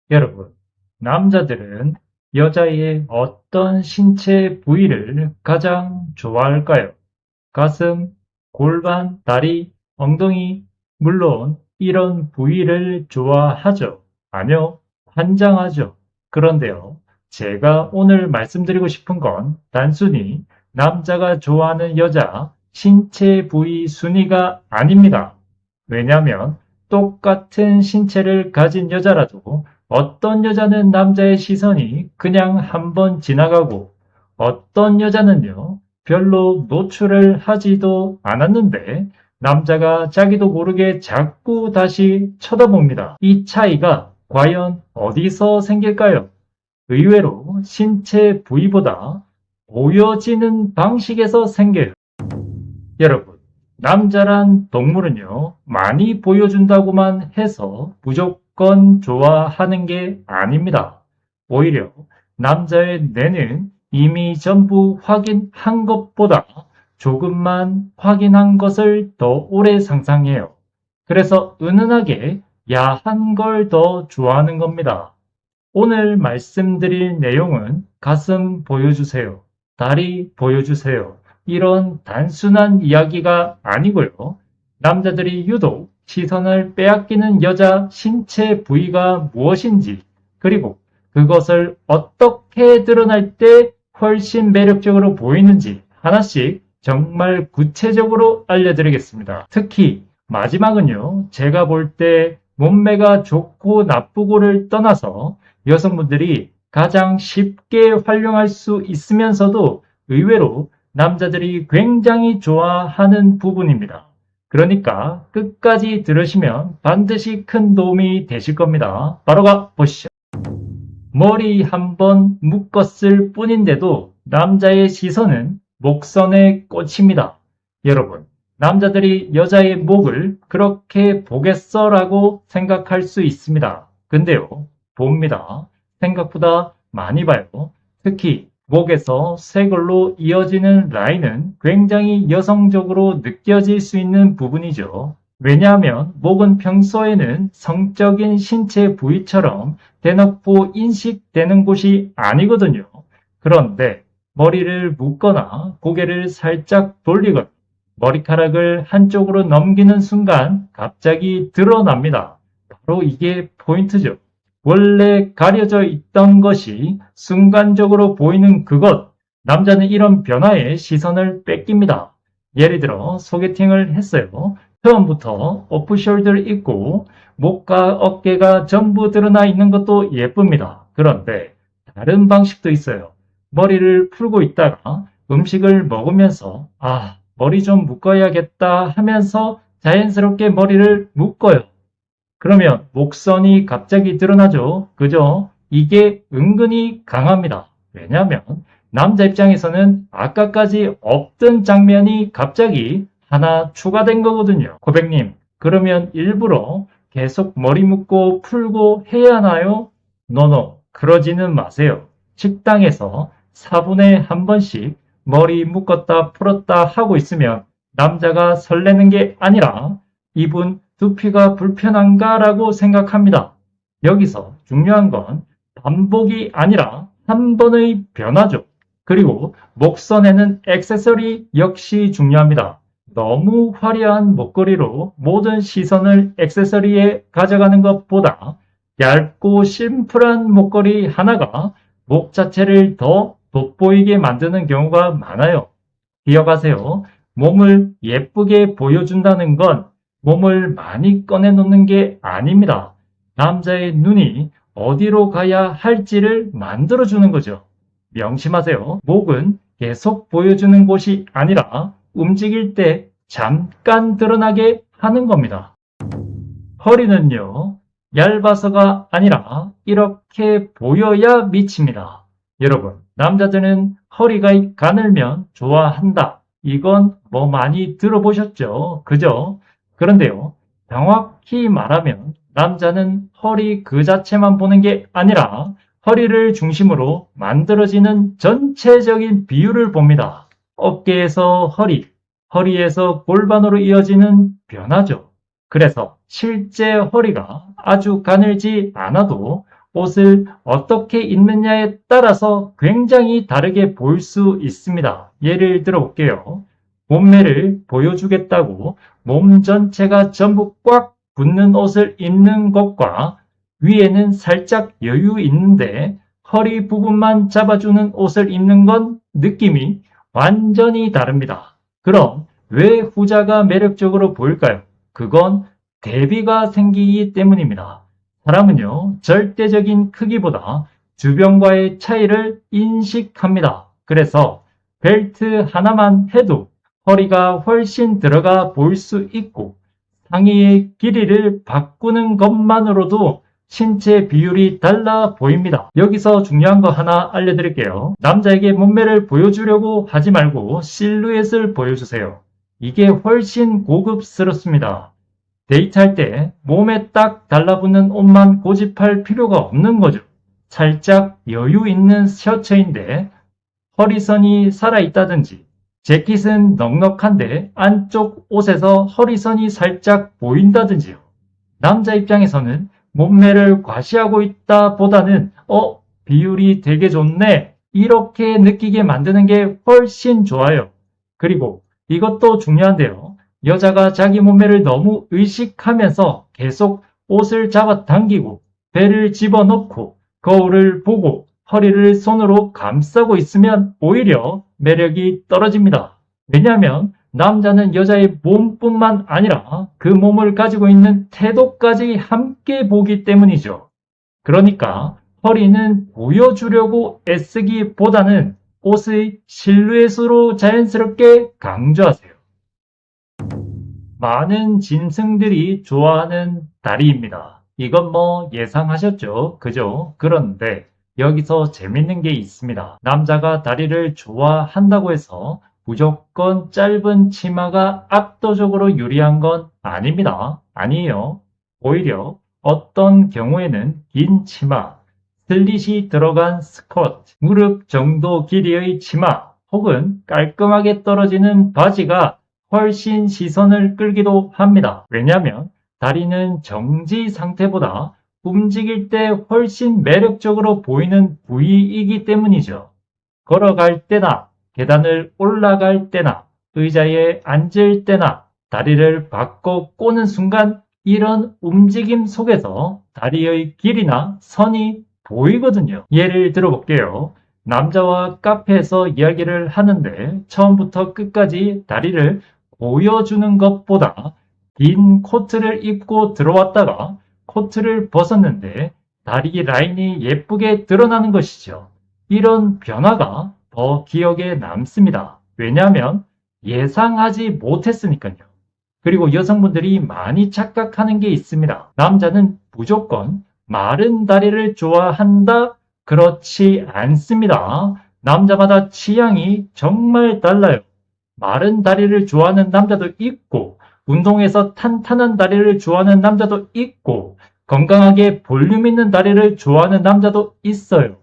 여러분, 남자들은 여자의 어떤 신체 부위를 가장 좋아할까요? 가슴, 골반, 다리, 엉덩이, 물론 이런 부위를 좋아하죠. 아니요, 환장하죠. 그런데요, 제가 오늘 말씀드리고 싶은 건 단순히 남자가 좋아하는 여자 신체 부위 순위가 아닙니다. 왜냐하면 똑같은 신체를 가진 여자라도 어떤 여자는 남자의 시선이 그냥 한번 지나가고 어떤 여자는요, 별로 노출을 하지도 않았는데 남자가 자기도 모르게 자꾸 다시 쳐다봅니다. 이 차이가 과연 어디서 생길까요? 의외로 신체 부위보다 보여지는 방식에서 생겨요. 여러분, 남자란 동물은요, 많이 보여준다고만 해서 무조건 좋아하는 게 아닙니다. 오히려 남자의 뇌는 이미 전부 확인한 것보다 조금만 확인한 것을 더 오래 상상해요. 그래서 은은하게 야한 걸 더 좋아하는 겁니다. 오늘 말씀드릴 내용은 가슴 보여주세요. 다리 보여주세요. 이런 단순한 이야기가 아니고요. 남자들이 유독 시선을 빼앗기는 여자 신체 부위가 무엇인지, 그리고 그것을 어떻게 드러날 때 훨씬 매력적으로 보이는지 하나씩 정말 구체적으로 알려드리겠습니다. 특히 마지막은요, 제가 볼 때 몸매가 좋고 나쁘고를 떠나서 여성분들이 가장 쉽게 활용할 수 있으면서도 의외로 남자들이 굉장히 좋아하는 부분입니다. 그러니까 끝까지 들으시면 반드시 큰 도움이 되실 겁니다. 바로 가 보시죠. 머리 한번 묶었을 뿐인데도 남자의 시선은 목선에 꽂힙니다. 여러분, 남자들이 여자의 목을 그렇게 보겠어라고 생각할 수 있습니다. 근데요, 봅니다. 생각보다 많이 봐요. 특히 목에서 쇄골로 이어지는 라인은 굉장히 여성적으로 느껴질 수 있는 부분이죠. 왜냐하면 목은 평소에는 성적인 신체 부위처럼 대놓고 인식되는 곳이 아니거든요. 그런데 머리를 묶거나 고개를 살짝 돌리거나 머리카락을 한쪽으로 넘기는 순간 갑자기 드러납니다. 바로 이게 포인트죠. 원래 가려져 있던 것이 순간적으로 보이는 그것, 남자는 이런 변화에 시선을 뺏깁니다. 예를 들어 소개팅을 했어요. 처음부터 오프숄더를 입고 목과 어깨가 전부 드러나 있는 것도 예쁩니다. 그런데 다른 방식도 있어요. 머리를 풀고 있다가 음식을 먹으면서 머리 좀 묶어야겠다 하면서 자연스럽게 머리를 묶어요. 그러면 목선이 갑자기 드러나죠. 그죠? 이게 은근히 강합니다. 왜냐하면 남자 입장에서는 아까까지 없던 장면이 갑자기 하나 추가된 거거든요. 고백님, 그러면 일부러 계속 머리 묶고 풀고 해야 하나요? 노노, 그러지는 마세요. 식당에서 4분에 한 번씩 머리 묶었다 풀었다 하고 있으면 남자가 설레는 게 아니라 이분 두피가 불편한가 라고 생각합니다. 여기서 중요한 건 반복이 아니라 한 번의 변화죠. 그리고 목선에는 액세서리 역시 중요합니다. 너무 화려한 목걸이로 모든 시선을 액세서리에 가져가는 것보다 얇고 심플한 목걸이 하나가 목 자체를 더 돋보이게 만드는 경우가 많아요. 기억하세요. 몸을 예쁘게 보여준다는 건 몸을 많이 꺼내놓는 게 아닙니다. 남자의 눈이 어디로 가야 할지를 만들어주는 거죠. 명심하세요. 목은 계속 보여주는 곳이 아니라 움직일 때 잠깐 드러나게 하는 겁니다. 허리는요, 얇아서가 아니라 이렇게 보여야 미칩니다. 여러분, 남자들은 허리가 가늘면 좋아한다. 이건 뭐 많이 들어보셨죠? 그죠? 그런데요, 정확히 말하면 남자는 허리 그 자체만 보는 게 아니라 허리를 중심으로 만들어지는 전체적인 비율을 봅니다. 어깨에서 허리, 허리에서 골반으로 이어지는 변화죠. 그래서 실제 허리가 아주 가늘지 않아도 옷을 어떻게 입느냐에 따라서 굉장히 다르게 보일 수 있습니다. 예를 들어 볼게요. 몸매를 보여주겠다고 몸 전체가 전부 꽉 붙는 옷을 입는 것과 위에는 살짝 여유 있는데 허리 부분만 잡아주는 옷을 입는 건 느낌이 완전히 다릅니다. 그럼 왜 후자가 매력적으로 보일까요? 그건 대비가 생기기 때문입니다. 사람은요, 절대적인 크기보다 주변과의 차이를 인식합니다. 그래서 벨트 하나만 해도 허리가 훨씬 들어가 보일 수 있고 상의의 길이를 바꾸는 것만으로도 신체 비율이 달라 보입니다. 여기서 중요한 거 하나 알려드릴게요. 남자에게 몸매를 보여주려고 하지 말고 실루엣을 보여주세요. 이게 훨씬 고급스럽습니다. 데이트할 때 몸에 딱 달라붙는 옷만 고집할 필요가 없는 거죠. 살짝 여유 있는 셔츠인데 허리선이 살아있다든지 재킷은 넉넉한데 안쪽 옷에서 허리선이 살짝 보인다든지요. 남자 입장에서는 몸매를 과시하고 있다 보다는 비율이 되게 좋네 이렇게 느끼게 만드는 게 훨씬 좋아요. 그리고 이것도 중요한데요. 여자가 자기 몸매를 너무 의식하면서 계속 옷을 잡아당기고 배를 집어넣고 거울을 보고 허리를 손으로 감싸고 있으면 오히려 매력이 떨어집니다. 왜냐하면 남자는 여자의 몸뿐만 아니라 그 몸을 가지고 있는 태도까지 함께 보기 때문이죠. 그러니까 허리는 보여주려고 애쓰기보다는 옷의 실루엣으로 자연스럽게 강조하세요. 많은 짐승들이 좋아하는 다리입니다. 이건 뭐 예상하셨죠? 그죠? 그런데 여기서 재밌는 게 있습니다. 남자가 다리를 좋아한다고 해서 무조건 짧은 치마가 압도적으로 유리한 건 아닙니다. 아니에요. 오히려 어떤 경우에는 긴 치마, 슬릿이 들어간 스커트, 무릎 정도 길이의 치마 혹은 깔끔하게 떨어지는 바지가 훨씬 시선을 끌기도 합니다. 왜냐하면 다리는 정지 상태보다 움직일 때 훨씬 매력적으로 보이는 부위이기 때문이죠. 걸어갈 때나 계단을 올라갈 때나 의자에 앉을 때나 다리를 바꿔 꼬는 순간 이런 움직임 속에서 다리의 길이나 선이 보이거든요. 예를 들어볼게요. 남자와 카페에서 이야기를 하는데 처음부터 끝까지 다리를 보여주는 것보다 긴 코트를 입고 들어왔다가 코트를 벗었는데 다리 라인이 예쁘게 드러나는 것이죠. 이런 변화가 더 기억에 남습니다. 왜냐하면 예상하지 못했으니까요. 그리고 여성분들이 많이 착각하는 게 있습니다. 남자는 무조건 마른 다리를 좋아한다? 그렇지 않습니다. 남자마다 취향이 정말 달라요. 마른 다리를 좋아하는 남자도 있고 운동해서 탄탄한 다리를 좋아하는 남자도 있고 건강하게 볼륨 있는 다리를 좋아하는 남자도 있어요.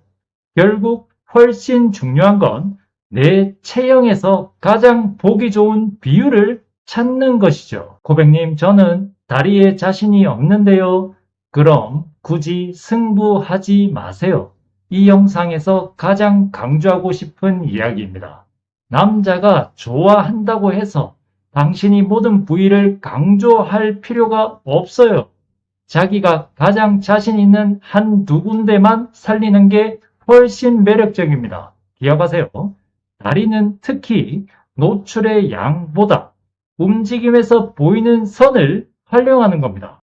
결국 훨씬 중요한 건 내 체형에서 가장 보기 좋은 비율을 찾는 것이죠. 고백님, 저는 다리에 자신이 없는데요. 그럼 굳이 승부하지 마세요. 이 영상에서 가장 강조하고 싶은 이야기입니다. 남자가 좋아한다고 해서 당신이 모든 부위를 강조할 필요가 없어요. 자기가 가장 자신 있는 한두 군데만 살리는 게 훨씬 매력적입니다. 기억하세요. 다리는 특히 노출의 양보다 움직임에서 보이는 선을 활용하는 겁니다.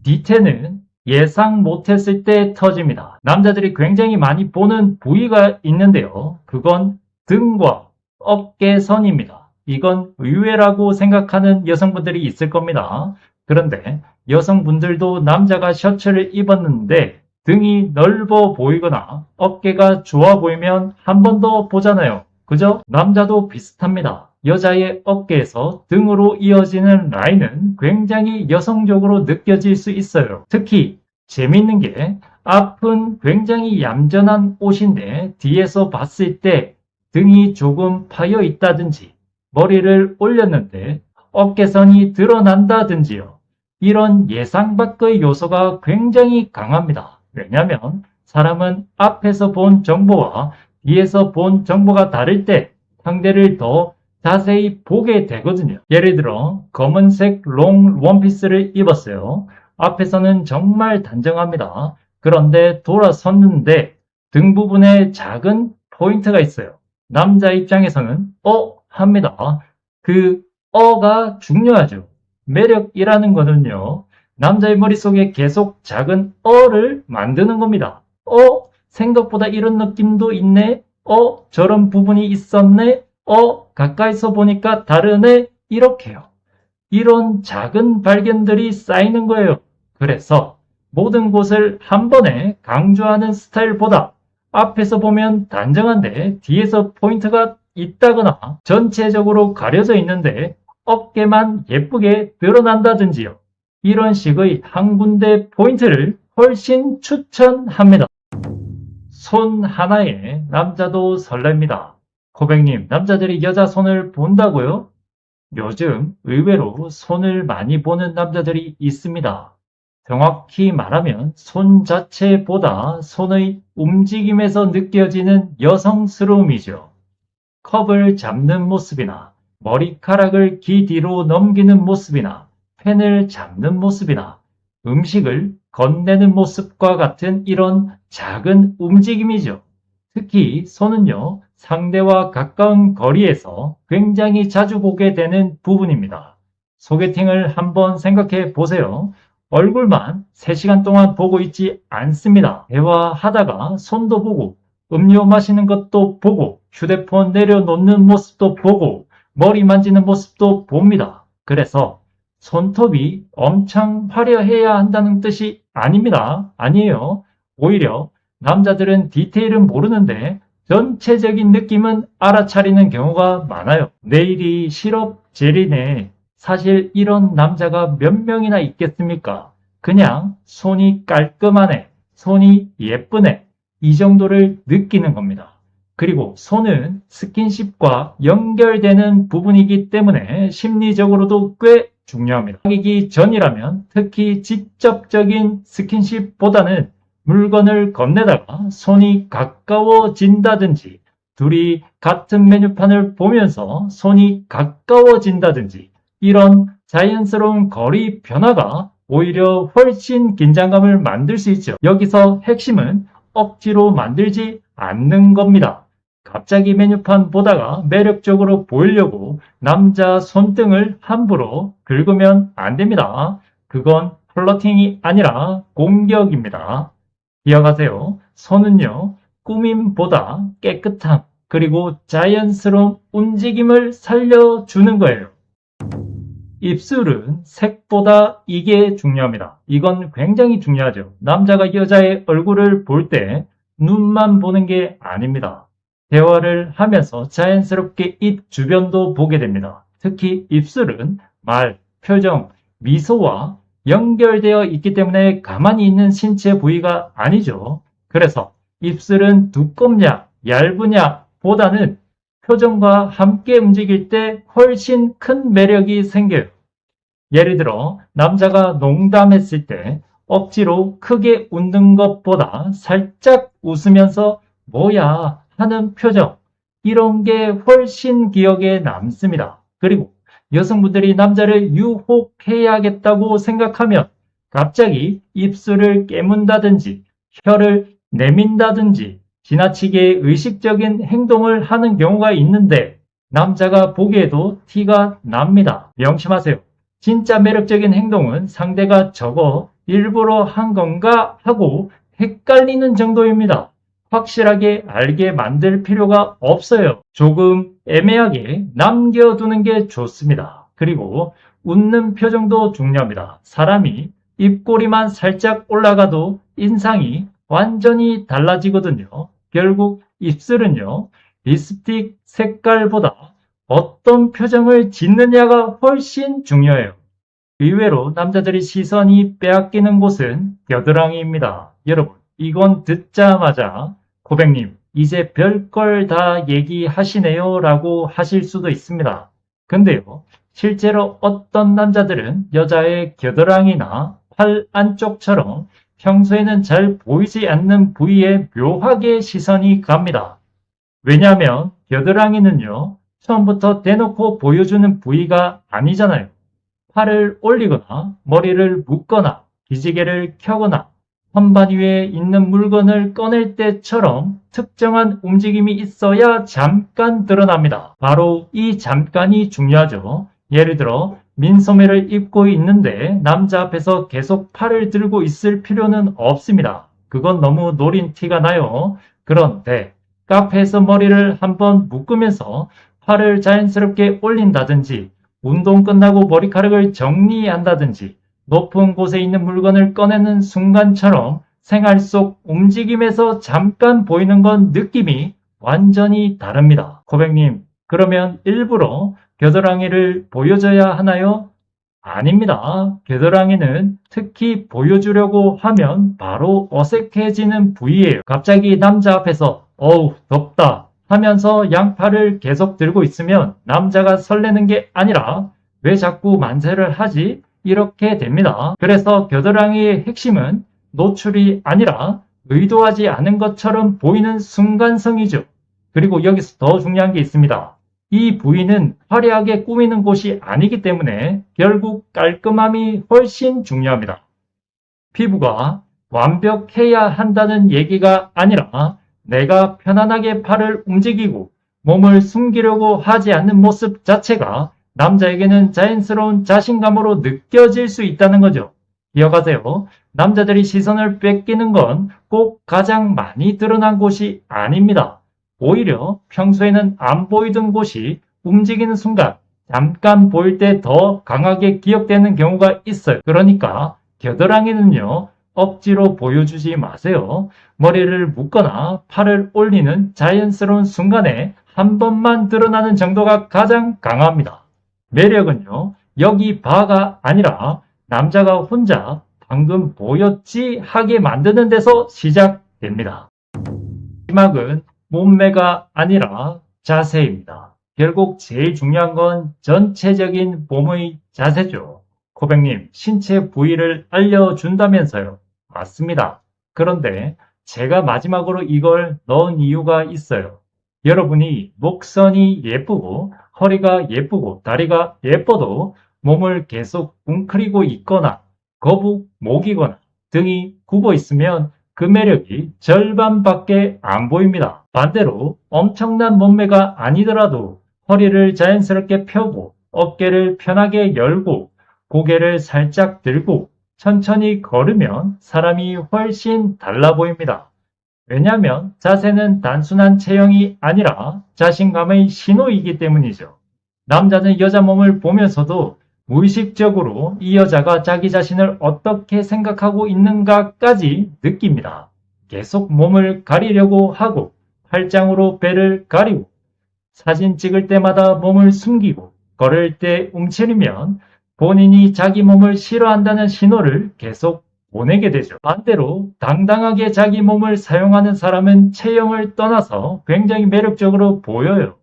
뒤태는 예상 못했을 때 터집니다. 남자들이 굉장히 많이 보는 부위가 있는데요. 그건 등과 어깨선입니다. 이건 의외라고 생각하는 여성분들이 있을 겁니다. 그런데 여성분들도 남자가 셔츠를 입었는데 등이 넓어 보이거나 어깨가 좋아 보이면 한 번 더 보잖아요. 그죠? 남자도 비슷합니다. 여자의 어깨에서 등으로 이어지는 라인은 굉장히 여성적으로 느껴질 수 있어요. 특히 재밌는 게 앞은 굉장히 얌전한 옷인데 뒤에서 봤을 때 등이 조금 파여 있다든지 머리를 올렸는데 어깨선이 드러난다든지요. 이런 예상 밖의 요소가 굉장히 강합니다. 왜냐하면 사람은 앞에서 본 정보와 뒤에서 본 정보가 다를 때 상대를 더 자세히 보게 되거든요. 예를 들어 검은색 롱 원피스를 입었어요. 앞에서는 정말 단정합니다. 그런데 돌아섰는데 등 부분에 작은 포인트가 있어요. 남자 입장에서는 합니다. 그 가 중요하죠. 매력이라는 거는요. 남자의 머릿속에 계속 작은 를 만드는 겁니다. 생각보다 이런 느낌도 있네. 저런 부분이 있었네. 가까이서 보니까 다르네. 이렇게요. 이런 작은 발견들이 쌓이는 거예요. 그래서 모든 곳을 한 번에 강조하는 스타일보다 앞에서 보면 단정한데 뒤에서 포인트가 있다거나 전체적으로 가려져 있는데 어깨만 예쁘게 드러난다든지요. 이런 식의 한 군데 포인트를 훨씬 추천합니다. 손 하나에 남자도 설렙니다. 고백님, 남자들이 여자 손을 본다고요? 요즘 의외로 손을 많이 보는 남자들이 있습니다. 정확히 말하면 손 자체보다 손의 움직임에서 느껴지는 여성스러움이죠. 컵을 잡는 모습이나 머리카락을 귀 뒤로 넘기는 모습이나 펜을 잡는 모습이나 음식을 건네는 모습과 같은 이런 작은 움직임이죠. 특히 손은요, 상대와 가까운 거리에서 굉장히 자주 보게 되는 부분입니다. 소개팅을 한번 생각해 보세요. 얼굴만 3시간 동안 보고 있지 않습니다. 대화하다가 손도 보고, 음료 마시는 것도 보고, 휴대폰 내려놓는 모습도 보고, 머리 만지는 모습도 봅니다. 그래서 손톱이 엄청 화려해야 한다는 뜻이 아닙니다. 아니에요. 오히려 남자들은 디테일은 모르는데 전체적인 느낌은 알아차리는 경우가 많아요. 네일이 시럽 젤이네. 사실 이런 남자가 몇 명이나 있겠습니까? 그냥 손이 깔끔하네, 손이 예쁘네, 이 정도를 느끼는 겁니다. 그리고 손은 스킨십과 연결되는 부분이기 때문에 심리적으로도 꽤 중요합니다. 사귀기 전이라면 특히 직접적인 스킨십보다는 물건을 건네다가 손이 가까워진다든지 둘이 같은 메뉴판을 보면서 손이 가까워진다든지 이런 자연스러운 거리 변화가 오히려 훨씬 긴장감을 만들 수 있죠. 여기서 핵심은 억지로 만들지 않는 겁니다. 갑자기 메뉴판 보다가 매력적으로 보이려고 남자 손등을 함부로 긁으면 안 됩니다. 그건 플러팅이 아니라 공격입니다. 기억하세요. 손은요, 꾸밈보다 깨끗함, 그리고 자연스러운 움직임을 살려주는 거예요. 입술은 색보다 이게 중요합니다. 이건 굉장히 중요하죠. 남자가 여자의 얼굴을 볼 때 눈만 보는 게 아닙니다. 대화를 하면서 자연스럽게 입 주변도 보게 됩니다. 특히 입술은 말, 표정, 미소와 연결되어 있기 때문에 가만히 있는 신체 부위가 아니죠. 그래서 입술은 두껍냐, 얇으냐 보다는 표정과 함께 움직일 때 훨씬 큰 매력이 생겨요. 예를 들어 남자가 농담했을 때 억지로 크게 웃는 것보다 살짝 웃으면서 뭐야 하는 표정, 이런 게 훨씬 기억에 남습니다. 그리고 여성분들이 남자를 유혹해야겠다고 생각하면 갑자기 입술을 깨문다든지 혀를 내민다든지 지나치게 의식적인 행동을 하는 경우가 있는데 남자가 보기에도 티가 납니다. 명심하세요. 진짜 매력적인 행동은 상대가 저거 일부러 한 건가 하고 헷갈리는 정도입니다. 확실하게 알게 만들 필요가 없어요. 조금 애매하게 남겨두는 게 좋습니다. 그리고 웃는 표정도 중요합니다. 사람이 입꼬리만 살짝 올라가도 인상이 완전히 달라지거든요. 결국 입술은요, 립스틱 색깔보다 어떤 표정을 짓느냐가 훨씬 중요해요. 의외로 남자들이 시선이 빼앗기는 곳은 겨드랑이입니다. 여러분, 이건 듣자마자 고백님, 이제 별걸 다 얘기하시네요 라고 하실 수도 있습니다. 근데요, 실제로 어떤 남자들은 여자의 겨드랑이나 팔 안쪽처럼 평소에는 잘 보이지 않는 부위에 묘하게 시선이 갑니다. 왜냐하면 겨드랑이는요, 처음부터 대놓고 보여주는 부위가 아니잖아요. 팔을 올리거나 머리를 묶거나 기지개를 켜거나 선반 위에 있는 물건을 꺼낼 때처럼 특정한 움직임이 있어야 잠깐 드러납니다. 바로 이 잠깐이 중요하죠. 예를 들어 민소매를 입고 있는데 남자 앞에서 계속 팔을 들고 있을 필요는 없습니다. 그건 너무 노린 티가 나요. 그런데 카페에서 머리를 한번 묶으면서 팔을 자연스럽게 올린다든지 운동 끝나고 머리카락을 정리한다든지 높은 곳에 있는 물건을 꺼내는 순간처럼 생활 속 움직임에서 잠깐 보이는 건 느낌이 완전히 다릅니다. 고객님, 그러면 일부러 겨드랑이를 보여줘야 하나요? 아닙니다. 겨드랑이는 특히 보여주려고 하면 바로 어색해지는 부위예요. 갑자기 남자 앞에서 어우 덥다 하면서 양팔을 계속 들고 있으면 남자가 설레는 게 아니라 왜 자꾸 만세를 하지? 이렇게 됩니다. 그래서 겨드랑이의 핵심은 노출이 아니라 의도하지 않은 것처럼 보이는 순간성이죠. 그리고 여기서 더 중요한 게 있습니다. 이 부위는 화려하게 꾸미는 곳이 아니기 때문에 결국 깔끔함이 훨씬 중요합니다. 피부가 완벽해야 한다는 얘기가 아니라 내가 편안하게 팔을 움직이고 몸을 숨기려고 하지 않는 모습 자체가 남자에게는 자연스러운 자신감으로 느껴질 수 있다는 거죠. 기억하세요. 남자들이 시선을 뺏기는 건 꼭 가장 많이 드러난 곳이 아닙니다. 오히려 평소에는 안 보이던 곳이 움직이는 순간 잠깐 보일 때 더 강하게 기억되는 경우가 있어요. 그러니까 겨드랑이는요, 억지로 보여주지 마세요. 머리를 묶거나 팔을 올리는 자연스러운 순간에 한 번만 드러나는 정도가 가장 강합니다. 매력은요, 여기 봐가 아니라 남자가 혼자 방금 보였지 하게 만드는 데서 시작됩니다. 마지막은 몸매가 아니라 자세입니다. 결국 제일 중요한 건 전체적인 몸의 자세죠. 고객님, 신체 부위를 알려준다면서요. 맞습니다. 그런데 제가 마지막으로 이걸 넣은 이유가 있어요. 여러분이 목선이 예쁘고 허리가 예쁘고 다리가 예뻐도 몸을 계속 웅크리고 있거나 거북 목이거나 등이 굽어 있으면 그 매력이 절반밖에 안 보입니다. 반대로 엄청난 몸매가 아니더라도 허리를 자연스럽게 펴고 어깨를 편하게 열고 고개를 살짝 들고 천천히 걸으면 사람이 훨씬 달라 보입니다. 왜냐하면 자세는 단순한 체형이 아니라 자신감의 신호이기 때문이죠. 남자는 여자 몸을 보면서도 무의식적으로 이 여자가 자기 자신을 어떻게 생각하고 있는가까지 느낍니다. 계속 몸을 가리려고 하고 팔짱으로 배를 가리고 사진 찍을 때마다 몸을 숨기고 걸을 때 움츠리면 본인이 자기 몸을 싫어한다는 신호를 계속 보내게 되죠. 반대로 당당하게 자기 몸을 사용하는 사람은 체형을 떠나서 굉장히 매력적으로 보여요.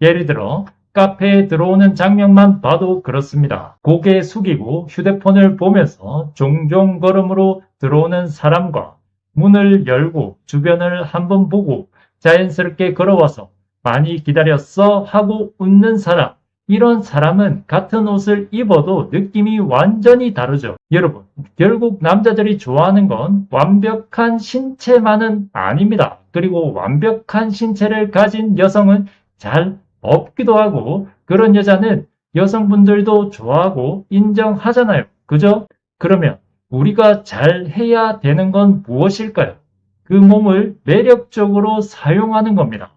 예를 들어 카페에 들어오는 장면만 봐도 그렇습니다. 고개 숙이고 휴대폰을 보면서 종종 걸음으로 들어오는 사람과 문을 열고 주변을 한번 보고 자연스럽게 걸어와서 많이 기다렸어 하고 웃는 사람, 이런 사람은 같은 옷을 입어도 느낌이 완전히 다르죠. 여러분, 결국 남자들이 좋아하는 건 완벽한 신체만은 아닙니다. 그리고 완벽한 신체를 가진 여성은 잘 없기도 하고 그런 여자는 여성분들도 좋아하고 인정하잖아요. 그죠? 그러면 우리가 잘 해야 되는 건 무엇일까요? 그 몸을 매력적으로 사용하는 겁니다.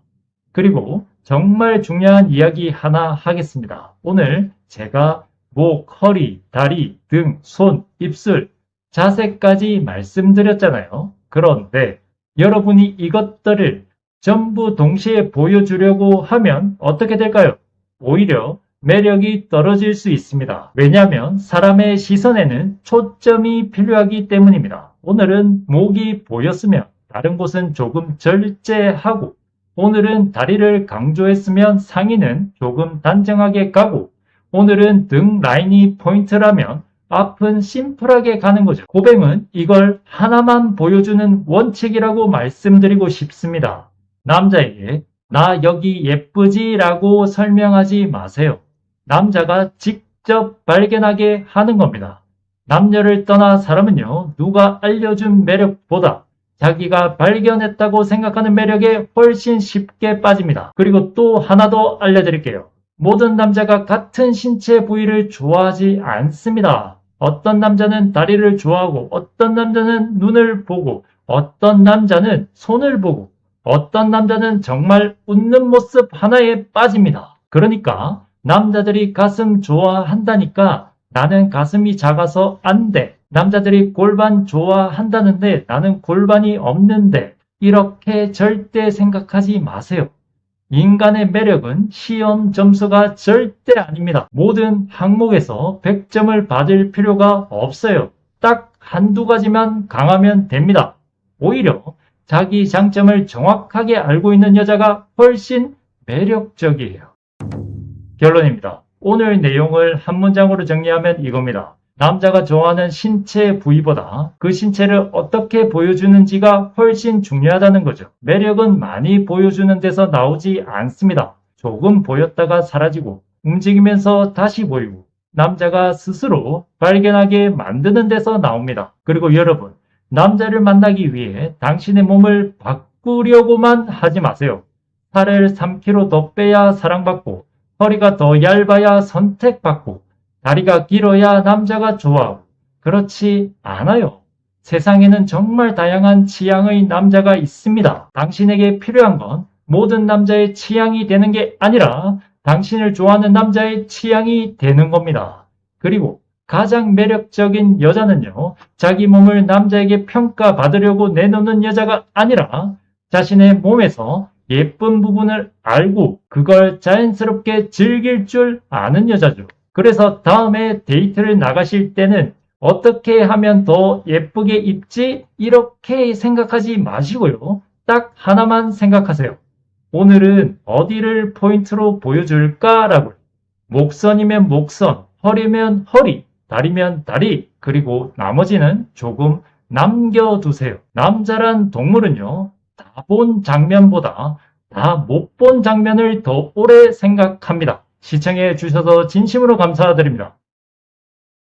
그리고 정말 중요한 이야기 하나 하겠습니다. 오늘 제가 목, 허리, 다리, 등, 손, 입술, 자세까지 말씀드렸잖아요. 그런데 여러분이 이것들을 전부 동시에 보여주려고 하면 어떻게 될까요? 오히려 매력이 떨어질 수 있습니다. 왜냐하면 사람의 시선에는 초점이 필요하기 때문입니다. 오늘은 목이 보였으면 다른 곳은 조금 절제하고 오늘은 다리를 강조했으면 상의는 조금 단정하게 가고 오늘은 등 라인이 포인트라면 앞은 심플하게 가는 거죠. 고백은 이걸 하나만 보여주는 원칙이라고 말씀드리고 싶습니다. 남자에게 나 여기 예쁘지? 라고 설명하지 마세요. 남자가 직접 발견하게 하는 겁니다. 남녀를 떠나 사람은요, 누가 알려준 매력보다 자기가 발견했다고 생각하는 매력에 훨씬 쉽게 빠집니다. 그리고 또 하나 더 알려드릴게요. 모든 남자가 같은 신체 부위를 좋아하지 않습니다. 어떤 남자는 다리를 좋아하고, 어떤 남자는 눈을 보고, 어떤 남자는 손을 보고, 어떤 남자는 정말 웃는 모습 하나에 빠집니다. 그러니까 남자들이 가슴 좋아한다니까 나는 가슴이 작아서 안 돼. 남자들이 골반 좋아한다는데 나는 골반이 없는데, 이렇게 절대 생각하지 마세요. 인간의 매력은 시험 점수가 절대 아닙니다. 모든 항목에서 100점을 받을 필요가 없어요. 딱 한두 가지만 강하면 됩니다. 오히려 자기 장점을 정확하게 알고 있는 여자가 훨씬 매력적이에요. 결론입니다. 오늘 내용을 한 문장으로 정리하면 이겁니다. 남자가 좋아하는 신체 부위보다 그 신체를 어떻게 보여주는지가 훨씬 중요하다는 거죠. 매력은 많이 보여주는 데서 나오지 않습니다. 조금 보였다가 사라지고 움직이면서 다시 보이고 남자가 스스로 발견하게 만드는 데서 나옵니다. 그리고 여러분, 남자를 만나기 위해 당신의 몸을 바꾸려고만 하지 마세요. 살을 3kg 더 빼야 사랑받고, 허리가 더 얇아야 선택받고, 다리가 길어야 남자가 좋아하고, 그렇지 않아요. 세상에는 정말 다양한 취향의 남자가 있습니다. 당신에게 필요한 건 모든 남자의 취향이 되는 게 아니라 당신을 좋아하는 남자의 취향이 되는 겁니다. 그리고 가장 매력적인 여자는요, 자기 몸을 남자에게 평가받으려고 내놓는 여자가 아니라 자신의 몸에서 예쁜 부분을 알고 그걸 자연스럽게 즐길 줄 아는 여자죠. 그래서 다음에 데이트를 나가실 때는 어떻게 하면 더 예쁘게 입지? 이렇게 생각하지 마시고요. 딱 하나만 생각하세요. 오늘은 어디를 포인트로 보여줄까라고. 목선이면 목선, 허리면 허리, 다리면 다리, 그리고 나머지는 조금 남겨두세요. 남자란 동물은요, 다 본 장면보다 다 못 본 장면을 더 오래 생각합니다. 시청해 주셔서 진심으로 감사드립니다.